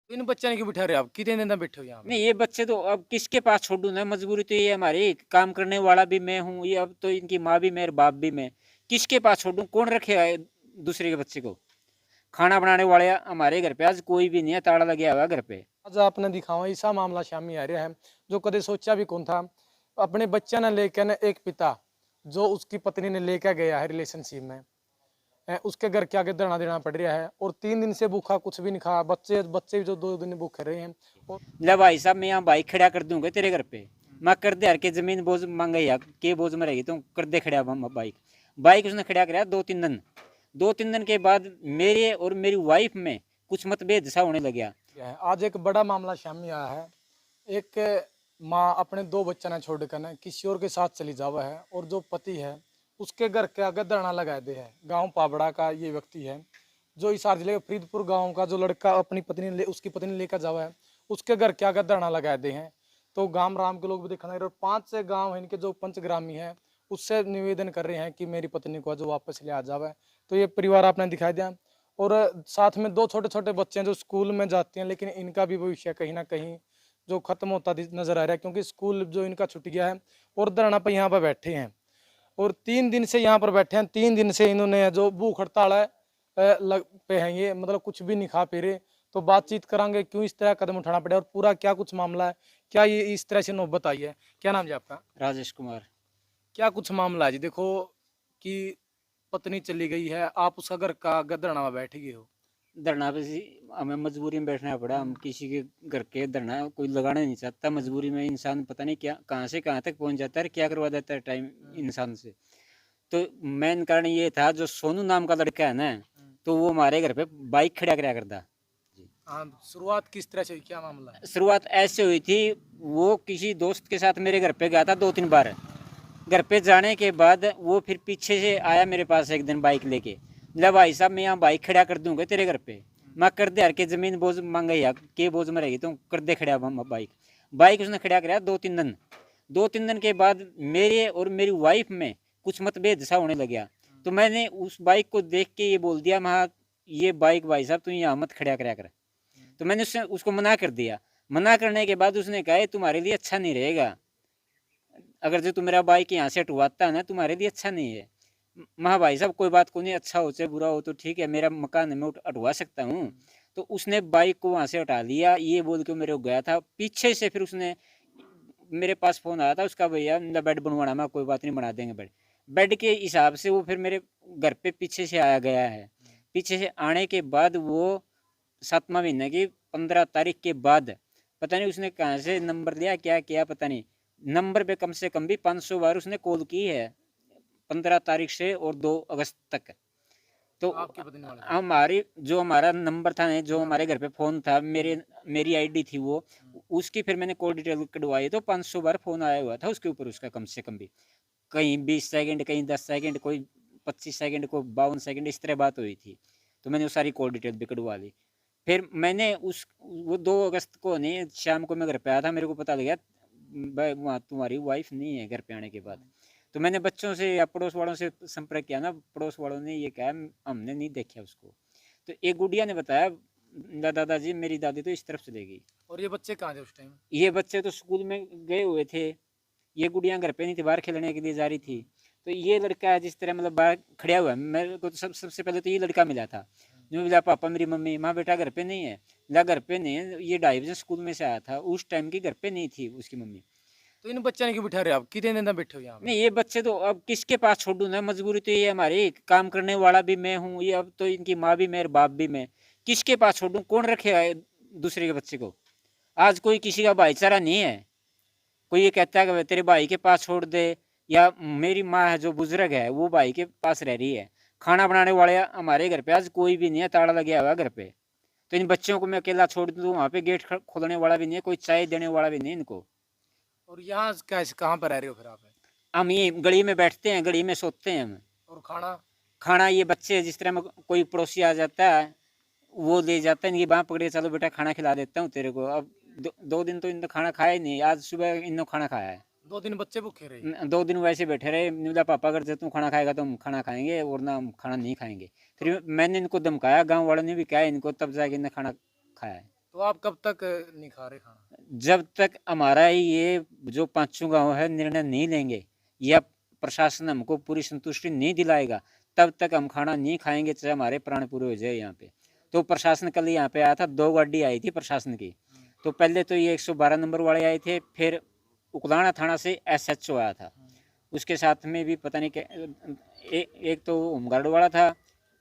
इन बच्चे ने क्यों बिठा रहे हो आप? कितने दिन तक बैठे हो यहाँ पे? नहीं, ये बच्चे तो अब किसके पास छोड़ूँ ना, मजबूरी तो ये हमारी, काम करने वाला भी मैं हूँ, ये अब तो इनकी माँ भी मैं और बाप भी मैं। किसके पास छोड़ूँ? कौन रखेगा दूसरे के बच्चे को? खाना बनाने वाले हमारे घर पे आज कोई भी नहीं है, ताला लगा हुआ है घर पे। आज आपने दिखावा ऐसा मामला सामने आ रहा है जो कभी सोचा भी कौन था। अपने बच्चा ने लेकर न एक पिता जो उसकी पत्नी ने लेकर गया है रिलेशनशिप में उसके घर के आगे धरना देना पड़ रहा है और 3 दिन से भूखा कुछ भी नहीं खा। बच्चे बच्चे भी जो 2 दिन भूखे रहे हैं और ले भाई साहब, मैं यहाँ बाइक खड़ा कर दूंगा तेरे घर पे। मैं कर दे हर के जमीन बोझ मांगे या के बोझ में रहेगी तो कर दे खड़ा बाइक। बाइक उसने खड़ा कराया 2-3 दिन। 2-3 दिन के बाद मेरे और मेरी वाइफ में कुछ मतभेद सा होने लग गया। आज एक बड़ा मामला सामने आया है। एक माँ अपने 2 बच्चा ने छोड़कर न किसी और के साथ चली जावा है और जो पति है उसके घर के आगे धरना लगा दे है। गांव पाबड़ा का ये व्यक्ति है जो हिसार जिले के फरीदपुर गांव का जो लड़का अपनी पत्नी ले उसकी पत्नी लेकर जावा है उसके घर के आगे धरना लगा दे हैं। तो गांव राम के लोग भी देखना और 5 से गांव है इनके जो पंचग्रामी है उससे निवेदन कर रहे हैं कि मेरी पत्नी को जो वापस ले आ जावे। तो ये परिवार आपने दिखाई दिया और साथ में 2 छोटे छोटे बच्चे हैं जो स्कूल में जाते हैं लेकिन इनका भी भविष्य कहीं ना कहीं जो खत्म होता नजर आ रहा है क्योंकि स्कूल जो इनका छूट गया है और धरना पर यहाँ पर बैठे हैं और 3 दिन से यहाँ पर बैठे हैं। 3 दिन से इन्होंने जो भूख हड़ताल है लग पे हैं ये मतलब कुछ भी नहीं खा पी रहे। तो बातचीत करांगे क्यों इस तरह कदम उठाना पड़े और पूरा क्या कुछ मामला है, क्या ये इस तरह से नौबत आई है। क्या नाम जी आपका? राजेश कुमार। क्या कुछ मामला है जी? देखो कि पत्नी चली गई है, आप उसका घर का धरना में बैठ गए हो। धरना पे हमें मजबूरी में बैठना पड़ा। हम किसी के घर के धरना कोई लगाना नहीं चाहता। मजबूरी में इंसान पता नहीं क्या कहाँ से कहाँ तक पहुँच जाता है, क्या करवा देता है टाइम इंसान से। तो मेन कारण ये था, जो सोनू नाम का लड़का है ना, तो वो हमारे घर पे बाइक खड़ा कराया करता। हाँ, शुरुआत किस तरह से हुई, क्या मामला है? शुरुआत ऐसे हुई थी, वो किसी दोस्त के साथ मेरे घर पे गया था 2-3 बार। घर पे जाने के बाद वो फिर पीछे से आया मेरे पास एक दिन बाइक लेके। ले भाई साहब, मैं यहाँ बाइक खड़ा कर दूंगा तेरे घर पे। मैं कर दे हर के जमीन बोझ मांगे या के बोझ में रहेगी तो कर दे खड़ा बाइक। बाइक उसने खड़ा कराया 2-3 दिन। 2-3 दिन के बाद मेरे और मेरी वाइफ में कुछ मतभेद सा होने लग गया। तो मैंने उस बाइक को देख के ये बोल दिया, महा ये बाइक भाई साहब तू यहाँ मत खड़ा कराया कर। तो मैंने उससे उसको मना कर दिया। मना करने के बाद उसने कहा तुम्हारे लिए अच्छा नहीं रहेगा, अगर जो तू मेरा बाइक यहाँ से हटवाता है ना, तुम्हारे लिए अच्छा नहीं है। महा भाई साहब कोई बात को नहीं, अच्छा हो चाहे बुरा हो तो ठीक है, मेरा मकान है, मैं हटवा सकता हूँ। तो उसने बाइक को वहाँ से हटा लिया, ये बोल के मेरे को गया था। पीछे से फिर उसने, मेरे पास फोन आया था उसका, भैया मेरा बेड बनवाना, मैं कोई बात नहीं बना देंगे बेड। बेड के हिसाब से वो फिर मेरे घर पे पीछे से आया गया है। पीछे से आने के बाद वो 7वां महीने की 15 तारीख के बाद पता नहीं उसने कहाँ से नंबर लिया, क्या किया पता नहीं। नंबर पे कम से कम भी 500 बार उसने कॉल की है 15 तारीख से और 2 अगस्त तक। तो आपकी पत्नी वाले पे? हमारी जो हमारा नंबर था ना, जो हमारे घर पे फोन था, मेरी आईडी थी वो, उसकी फिर मैंने कॉल डिटेल कटवाई तो 500 बार फोन आया हुआ था उसके ऊपर उसका, कम से कम भी। कहीं 20 सेकंड, कहीं 10 सेकंड, कोई 25 सेकंड, कोई 52 सेकंड, इस तरह बात हुई थी। तो मैंने वो सारी कॉल डिटेल भी कटवा ली। फिर मैंने उस वो 2 अगस्त को नहीं, शाम को मैं घर पे आया था, मेरे को पता लगा वहाँ तुम्हारी वाइफ नहीं है घर पे आने के बाद। तो मैंने बच्चों से या पड़ोस वालों से संपर्क किया ना, पड़ोस वालों ने ये कहा हमने नहीं देखा उसको। तो एक गुड़िया ने बताया, दादाजी मेरी दादी तो इस तरफ चले गई। और ये बच्चे कहाँ थे उस टाइम? ये बच्चे तो स्कूल में गए हुए थे, ये गुड़िया घर पे नहीं थी, बाहर खेलने के लिए जा रही थी। तो ये लड़का है जिस तरह मतलब बाहर खड़ा हुआ है, मेरे को तो सबसे पहले तो ये लड़का मिला था। जो मिला, पापा मेरी मम्मी, माँ बेटा घर पे नहीं है। ला घर पे नहीं है, ये 2:30 बजे स्कूल में से आया था, उस टाइम की घर पे नहीं थी उसकी मम्मी। तो इन बच्चे ने क्यों बिठा रहे हो आप? कितने दिन तक बैठे हो यहाँ पे? नहीं, ये बच्चे तो अब किसके पास छोड़ू ना, मजबूरी तो ये हमारी, काम करने वाला भी मैं हूँ, ये अब तो इनकी माँ भी मैं और बाप भी मैं। किसके पास छोड़ू, कौन रखेगा दूसरे के बच्चे को? आज कोई किसी का भाईचारा नहीं है। कोई ये कहता है कि तेरे भाई के पास छोड़ दे, या मेरी माँ है जो बुजुर्ग है वो भाई के पास रह रही है। खाना बनाने वाले हमारे घर पे आज कोई भी नहीं है, ताला लगा हुआ है घर पे। तो इन बच्चों को मैं अकेला छोड़ दूँ, वहाँ पे गेट खोलने वाला भी नहीं है, कोई चाय देने वाला भी नहीं इनको। और यहाँ कैसे कहाँ पर रह रहे हो फिर आप? हम ये गली में बैठते हैं, गली में सोते हैं हम। और खाना? खाना ये बच्चे जिस तरह में कोई पड़ोसी आ जाता है, वो ले जाता है, इनकी बाँह पकड़े, चलो बेटा खाना खिला देता हूँ तेरे को। अब 2 दिन तो इन्होंने खाना खाया ही नहीं, आज सुबह इन्होंने खाना खाया है। 2 दिन बच्चे भूखे रहे? 2 दिन वैसे बैठे रहे, नहीं बोला पापा अगर तू खाना खाएगा तो हम खाना खाएंगे, और ना हम खाना नहीं खाएंगे। फिर मैंने इनको धमकाया, गांव वालों ने भी कहा इनको, तब जाके इन्हें खाना खाया है। तो आप कब तक नहीं खा रहे खाना? जब तक हमारा ये जो पांचों गांव है निर्णय नहीं लेंगे या प्रशासन हमको पूरी संतुष्टि नहीं दिलाएगा, तब तक हम खाना नहीं खाएंगे, चाहे हमारे प्राण पूरे हो जाए यहाँ पे। तो प्रशासन कल यहाँ पे आया था, 2 गाड़ी आई थी प्रशासन की। तो पहले तो ये 112 नंबर वाले आए थे, फिर उकलाना थाना से SHO आया था, उसके साथ में भी पता नहीं क्या एक तो होमगार्ड वाला था,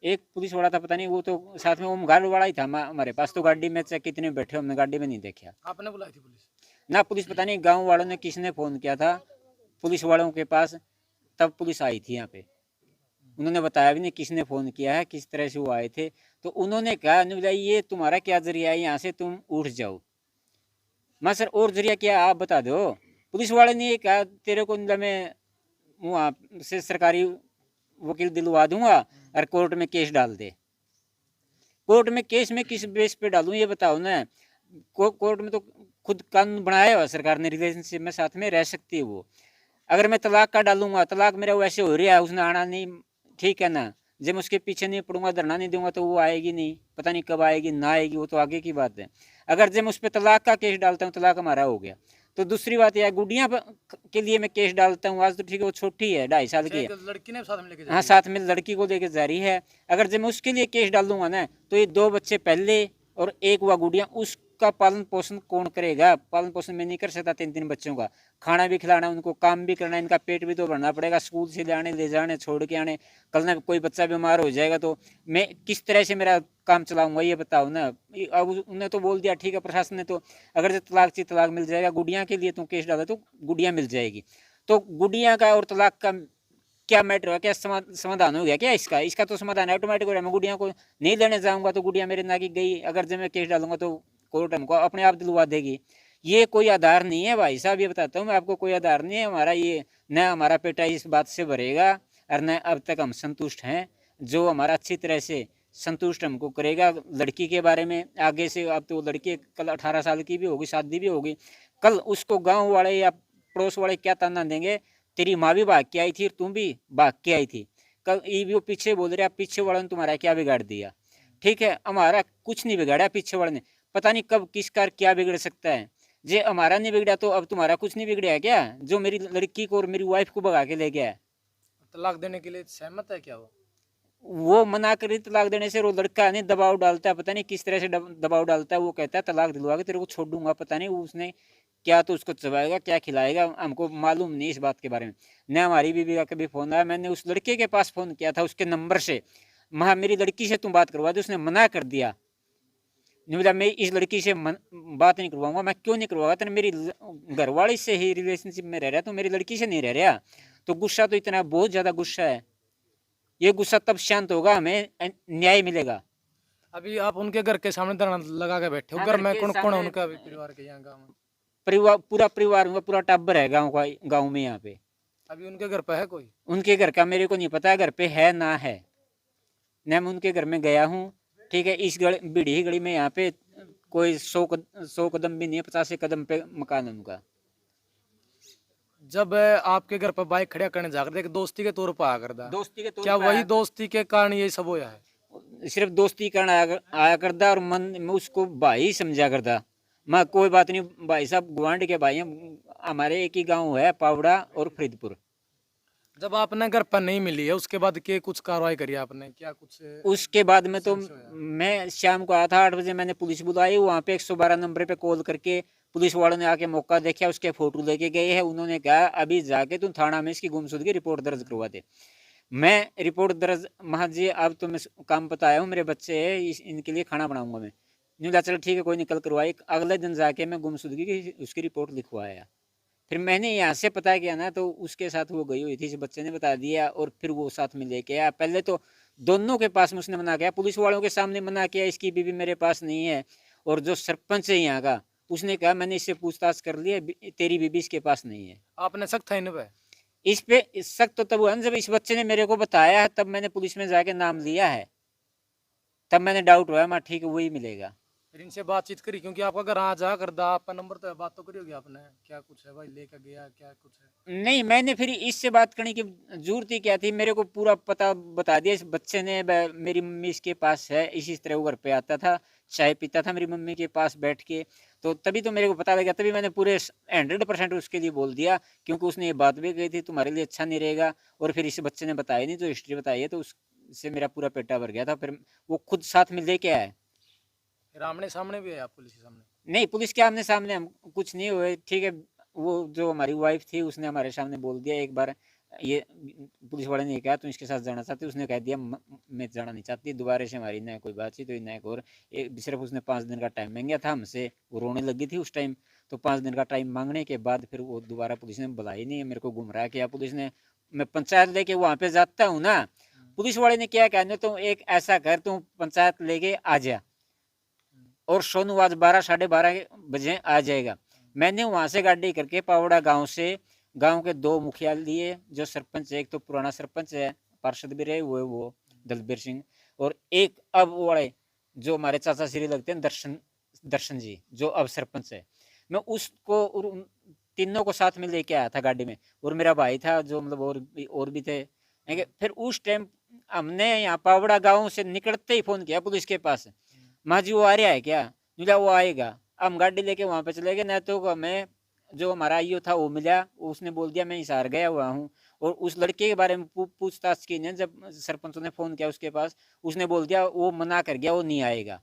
एक पुलिस वाला था, पता नहीं वो तो साथ में होमगार्ड वाला ही था हमारे पास। तो गाड़ी में चाहे कितने बैठे हमने गाड़ी में नहीं देखा आपने बुलाई थी पुलिस? ना। पुलिस पता नहीं गांव वालों ने किसने फ़ोन किया था पुलिस वालों के पास, तब पुलिस आई थी यहाँ पे। उन्होंने बताया भी नहीं किसने फ़ोन किया है, किस तरह से वो आए थे। तो उन्होंने कहा भाई ये तुम्हारा क्या जरिया है, यहाँ से तुम उठ जाओ। मैं सर और जरिया क्या आप बता दो। पुलिस वाले ने ये कहा तेरे को मैं वहाँ से सरकारी वकील दिलवा दूंगा और कोर्ट में केस डाल दे। कोर्ट में केस में किस बेस पे डालूं ये बताओ ना। कोर्ट में तो खुद कानून बनाया हुआ सरकार ने, रिलेशनशिप में साथ में रह सकती है वो। अगर मैं तलाक का डालूंगा, तलाक मेरा वैसे हो रहा है, उसने आना नहीं, ठीक है ना। जब मैं उसके पीछे नहीं पड़ूंगा, धरना नहीं दूंगा, तो वो आएगी नहीं, पता नहीं कब आएगी ना आएगी, वो तो आगे की बात है। अगर जब मैं उस पर तलाक का केस डालता हूँ, तलाक हमारा हो गया। तो दूसरी बात यह गुड़िया के लिए मैं केस डालता हूँ, आज तो ठीक है वो छोटी है, 2.5 साल की है, लड़की ने साथ में लेके हाँ साथ में लड़की को लेके जा रही है। अगर जब मैं उसके लिए केस डाल दूंगा ना, तो ये 2 बच्चे पहले और एक हुआ गुड़िया, उसका पालन पोषण कौन करेगा? पालन पोषण मैं नहीं कर सकता 3 बच्चों का, खाना भी खिलाना, उनको काम भी करना, इनका पेट भी तो भरना पड़ेगा, स्कूल से लाने ले जाने छोड़ के आने। कल ना कोई बच्चा बीमार हो जाएगा तो मैं किस तरह से मेरा काम चलाऊंगा ये बताओ ना। अब उन्होंने तो बोल दिया ठीक है प्रशासन ने, तो अगर जो तलाक चाहिए तलाक मिल जाएगा, गुड़िया के लिए तुम केस डालो तो गुड़िया मिल जाएगी। तो गुड़िया का और तलाक का क्या मैटर है, क्या समाधान हो गया क्या इसका? इसका तो समाधान ऑटोमेटिक हो रहा है। मैं गुड़िया को नहीं लेने जाऊंगा तो गुड़िया मेरे ना की गई, अगर जब मैं केस डालूंगा तो कोर्ट हमको अपने आप दिलवा देगी। ये कोई आधार नहीं है भाई साहब, ये बताता हूँ मैं आपको, कोई आधार नहीं है हमारा। ये न हमारा पेटा इस बात से भरेगा और न अब तक हम संतुष्ट हैं। जो हमारा अच्छी तरह से संतुष्ट हमको करेगा लड़की के बारे में आगे से। अब तो लड़की कल 18 साल की भी होगी, शादी भी होगी, कल उसको गाँव वाले या पड़ोस वाले क्या ताना देंगे, तेरी माँ भी भाग के आई थी और तुम भी भाग के आई थी। कल ये भी वो पीछे बोल रहे पीछे वाले ने तुम्हारा क्या बिगाड़ दिया। ठीक है, हमारा कुछ नहीं बिगाड़ा पीछे वाले ने, पता नहीं कब किसका क्या बिगड़ सकता है। जे हमारा नहीं बिगड़ा तो अब तुम्हारा कुछ नहीं बिगड़ा क्या, जो मेरी लड़की को और मेरी वाइफ को भगा के ले गया है। तलाक देने के लिए सहमत है क्या वो मना करी तलाक देने से, वो लड़का नहीं दबाव डालता है, पता नहीं किस तरह से दबाव डालता है। वो कहता है तलाक दिलवा के तेरे को छोड़ दूंगा, पता नहीं उसने क्या तो उसको चबाएगा क्या खिलाएगा, हमको मालूम नहीं इस बात के बारे में। न हमारी बीवी का कभी फ़ोन आया, मैंने उस लड़के के पास फ़ोन किया था उसके नंबर से, महा मेरी लड़की से तुम बात करवा दो, उसने मना कर दिया। नहीं बोला मैं इस लड़की से बात नहीं करवाऊंगा। मैं क्यों नहीं करवाऊंगा, तेरे मेरी घरवाली से ही रिलेशनशिप में रह रहा, तो मेरी लड़की से नहीं रह रहा। तो गुस्सा तो इतना बहुत ज़्यादा गुस्सा है, ये गुस्सा तब शांत होगा हमें न्याय मिलेगा। अभी आप उनके घर के सामने धरना लगा के बैठे हो, घर में कौन कौन है उनका अभी परिवार के यहाँ गाँव में? परिवार पूरा परिवार में पूरा टब्बर है गाँव का, गाँव में यहाँ पे। अभी उनके घर पे है कोई? उनके घर का मेरे को नहीं पता, घर पे है ना है न, मैं उनके घर में गया हूँ। ठीक है, इस गली बीड़ी गली में यहाँ पे कोई 100 कदम भी नहीं है, 50 कदम पे मकान है उनका। जब आपके घर पर बाइक खड़ा करने जा रहे थे, दोस्ती के तौर पर आ करता, दोस्ती के तौर क्या पर वही दोस्ती के कारण ये सब होया है? सिर्फ दोस्ती करना आया करता और मन में उसको भाई समझा करता। मैं कोई बात नहीं भाई साहब, गुआंढ के भाई हैं हमारे, एक ही गांव है पावड़ा और फरीदपुर। जब आपने घर पर नहीं मिली है उसके बाद के कुछ कार्रवाई करी आपने क्या कुछ? उसके बाद में तो मैं शाम को आया था 8 बजे, मैंने पुलिस बुलाई, वहाँ पे 112 नंबर पे कॉल करके पुलिस वालों ने आके मौका देखा, उसके फोटो लेके गए हैं। उन्होंने कहा अभी जाके तुम थाना में इसकी गुमशुदगी रिपोर्ट दर्ज करवा दे। मैं रिपोर्ट दर्ज महा जी अब तो मैं काम बताया हूँ, मेरे बच्चे हैं इनके लिए खाना बनाऊंगा मैं। नहीं बोला चलो ठीक है कोई निकल करवाई। अगले दिन जाके मैं गुमशुदगी की उसकी रिपोर्ट लिखवाया। फिर मैंने यहाँ से पता किया ना, तो उसके साथ वो गई हुई थी, इस बच्चे ने बता दिया और फिर वो साथ में लेके आया। पहले तो दोनों के पास में उसने मना किया, पुलिस वालों के सामने मना किया इसकी बीवी मेरे पास नहीं है, और जो सरपंच है यहाँ का उसने कहा मैंने इससे पूछताछ कर ली है, तेरी बीबी इसके पास नहीं है। आपने सख्त है इन पे? इस पे सख्त तो तब हुआ जब इस बच्चे ने मेरे को बताया है, तब मैंने पुलिस में जाके नाम लिया है, तब मैंने डाउट हुआ मैं ठीक है वही मिलेगा। फिर इनसे बातचीत करी, क्योंकि आपका घर आ जा करदा, आपका नंबर तो है, बात तो करी होगी आपने, क्या कुछ है भाई, लेकर गया क्या कुछ है? नहीं, मैंने फिर इससे बात करने की जरूरत ही क्या थी, मेरे को पूरा पता बता दिया इस बच्चे ने। मेरी मम्मी इसके पास है, इसी तरह वो घर पे आता था, चाय पीता था मेरी मम्मी के पास बैठ के। तो तभी तो मेरे को पता लगा, तभी मैंने पूरे 100% उसके लिए बोल दिया, क्योंकि उसने ये बात भी कही थी तुम्हारे लिए अच्छा नहीं रहेगा। और फिर इस बच्चे ने बताया नहीं, जो हिस्ट्री बताई है, तो उससे मेरा पूरा पेटा भर गया था। फिर वो खुद साथ में लेके आया। फिर आमने सामने भी है आप पुलिस के सामने? नहीं, पुलिस के आमने सामने हम कुछ नहीं हुए, ठीक है। वो जो हमारी वाइफ थी उसने हमारे सामने बोल दिया एक बार, ये पुलिस वाले ने कहा तुम इसके साथ जाना चाहती, उसने कह दिया मैं जाना नहीं चाहती। दोबारा से हमारी न कोई बातचीत हुई न और सिर्फ उसने 5 दिन का टाइम मांगा था हमसे, वो रोने लगी थी उस टाइम। तो 5 दिन का टाइम मांगने के बाद फिर वो दोबारा पुलिस ने बुलाई नहीं, मेरे को गुमराह किया पुलिस ने। मैं पंचायत लेके वहाँ पे जाता हूँ ना, पुलिस वाले ने क्या कहना, तुम एक ऐसा कर, तुम पंचायत लेके आ जा और सोनू आज 12-12:30 बजे आ जाएगा। मैंने वहां से गाड़ी करके पावड़ा गांव से, गांव के 2 मुखिया लिए, जो सरपंच है, एक तो पुराना सरपंच है, पार्षद भी रहे हुए वो दलबीर सिंह, और एक अब वाले जो हमारे चाचा श्री लगते हैं, दर्शन दर्शन जी, जो अब सरपंच है। मैं उसको और उन तीनों को साथ में लेके आया था गाड़ी में, और मेरा भाई था जो मतलब और भी थे। फिर उस टाइम हमने यहाँ पावड़ा गांव से निकलते ही फोन किया पुलिस के पास, माँ जी वो आ रहा है क्या? बोला वो आएगा। हम गाड़ी लेके वहां पे चले गए, ना तो हमें जो हमारा आईओ था वो मिला, उसने बोल दिया मैं हिसार गया हुआ हूँ। और उस लड़के के बारे में पूछताछ की ने, जब सरपंच ने फोन किया उसके पास, उसने बोल दिया वो मना कर गया, वो नहीं आएगा।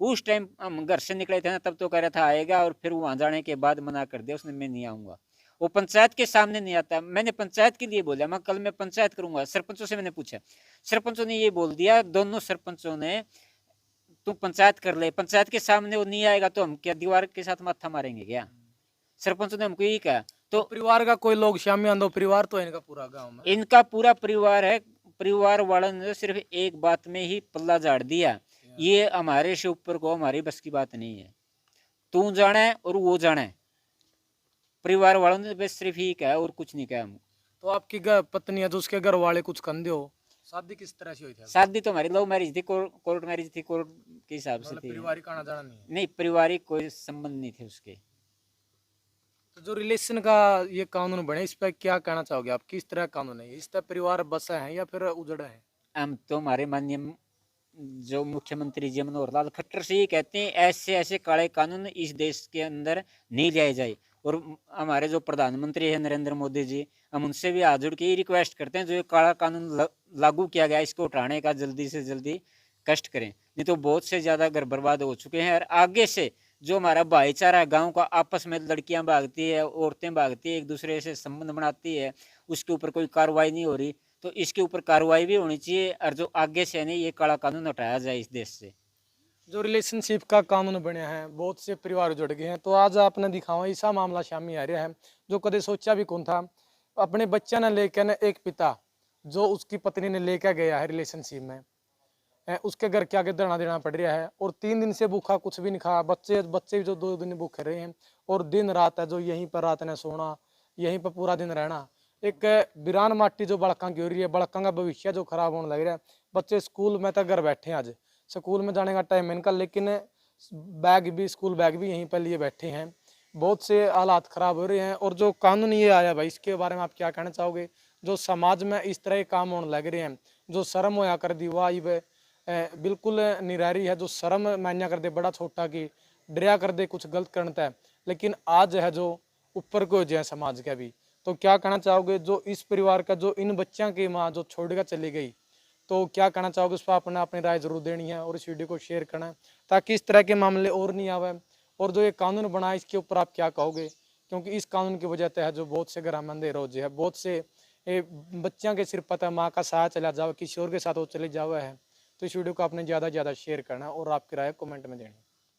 उस टाइम हम घर से निकले थे ना, तब तो कह रहा था आएगा, और फिर वहां जाने के बाद मना कर दिया उसने, मैं नहीं आऊंगा। वो पंचायत के सामने नहीं आता। मैंने पंचायत के लिए बोला, मैं कल मैं पंचायत करूंगा। सरपंचों से मैंने पूछा, सरपंचों ने ये बोल दिया, दोनों सरपंचों ने, तू पंचायत कर ले, पंचायत के सामने वो नहीं आएगा तो हम क्या दीवार के साथ माथा मारेंगे क्या? सरपंच ने हमको यही कहा। तो तो परिवार का कोई लोग शामी आंदो परिवार तो है इनका पूरा गांव में? इनका पूरा परिवार है, परिवार वालों ने सिर्फ एक बात में ही पल्ला झाड़ दिया, ये हमारे से ऊपर को हमारी बस की बात नहीं है, तू जाना है और वो जाना है। परिवार वालों ने बस सिर्फ ही कहा और कुछ नहीं कहा हम। तो आपकी पत्नी है, तो उसके घर वाले कुछ कंधे हो, शादी किस तरह से हुई थी? शादी तो हमारी लव मैरिज थी, कोर्ट मैरिज थी, कोर्ट के हिसाब से मतलब थी। पारिवारिक आना जाना नहीं है? नहीं, पारिवारिक कोई संबंध नहीं थे उसके। तो जो रिलेशन का ये कानून बने, इस पर क्या कहना चाहोगे आप, किस तरह कानून है, इस तरह परिवार बसा है या फिर उजड़ा है? हम तो हमारे माननीय जो मुख्यमंत्री जी मनोहर लाल खट्टर से ये कहते हैं, ऐसे ऐसे काले कानून इस देश के अंदर नहीं लाए जाए। और हमारे जो प्रधानमंत्री है नरेंद्र मोदी जी, हम उनसे भी हाथ जोड़ के ये रिक्वेस्ट करते हैं, जो ये काला कानून लागू किया गया इसको उठाने का जल्दी से जल्दी कष्ट करें, नहीं तो बहुत से ज़्यादा घर बर्बाद हो चुके हैं। और आगे से जो हमारा भाईचारा है गाँव का, आपस में लड़कियाँ भागती है, औरतें भागती है, एक दूसरे से संबंध बनाती है, उसके ऊपर कोई कार्रवाई नहीं हो रही, तो इसके ऊपर कार्रवाई भी होनी चाहिए। और जो आगे से नहीं, ये काला कानून हटाया जाए इस देश से। जो रिलेशनशिप का कानून बने हैं, बहुत से परिवार जुड़ गए हैं, तो आज आपने दिखावा ऐसा मामला सामने आ रहा है जो कदे सोचा भी कौन था। अपने बच्चा ने लेकर न एक पिता जो उसकी पत्नी ने लेकर गया है रिलेशनशिप में, उसके घर के आगे धरना देना पड़ रहा है, और 3 दिन से भूखा, कुछ भी नहीं खाया। बच्चे बच्चे जो 2 दिन भूखे रहे हैं, और दिन रात है जो यहीं पर रात ने सोना, यहीं पर पूरा दिन रहना। एक वीरान माटी जो बड़का की हो रही है, बड़का का भविष्य जो खराब होने लग रहा है। बच्चे स्कूल में तो घर बैठे हैं, आज स्कूल में जाने का टाइम है इनका, लेकिन बैग भी, स्कूल बैग भी यहीं पर लिए बैठे हैं। बहुत से हालात खराब हो रहे हैं। और जो कानून ये आया भाई, इसके बारे में आप क्या कहना चाहोगे? जो समाज में इस तरह के काम होने लग रहे हैं, जो शर्म होया कर दी वाह बिल्कुल निरारी है, जो शर्म मान्या कर दे बड़ा छोटा की, डरिया कर दे कुछ गलत करता है, लेकिन आज है जो ऊपर को जो है समाज का भी। तो क्या कहना चाहोगे जो इस परिवार का, जो इन बच्चों की माँ जो छोड़कर चली गई, तो क्या कहना चाहोगे उस पर? अपना अपनी राय जरूर देनी है और इस वीडियो को शेयर करना है, ताकि इस तरह के मामले और नहीं आवे। और जो ये कानून बना है, इसके ऊपर आप क्या कहोगे? क्योंकि इस कानून की वजह से है जो बहुत से घर में अंधेरा हो है, बहुत से बच्चों के सिर पता माँ का साया चला जाओ, किसी और के साथ वो चले जावा है। तो इस वीडियो को आपने ज़्यादा से ज़्यादा शेयर करना और आपकी राय कमेंट में देनी।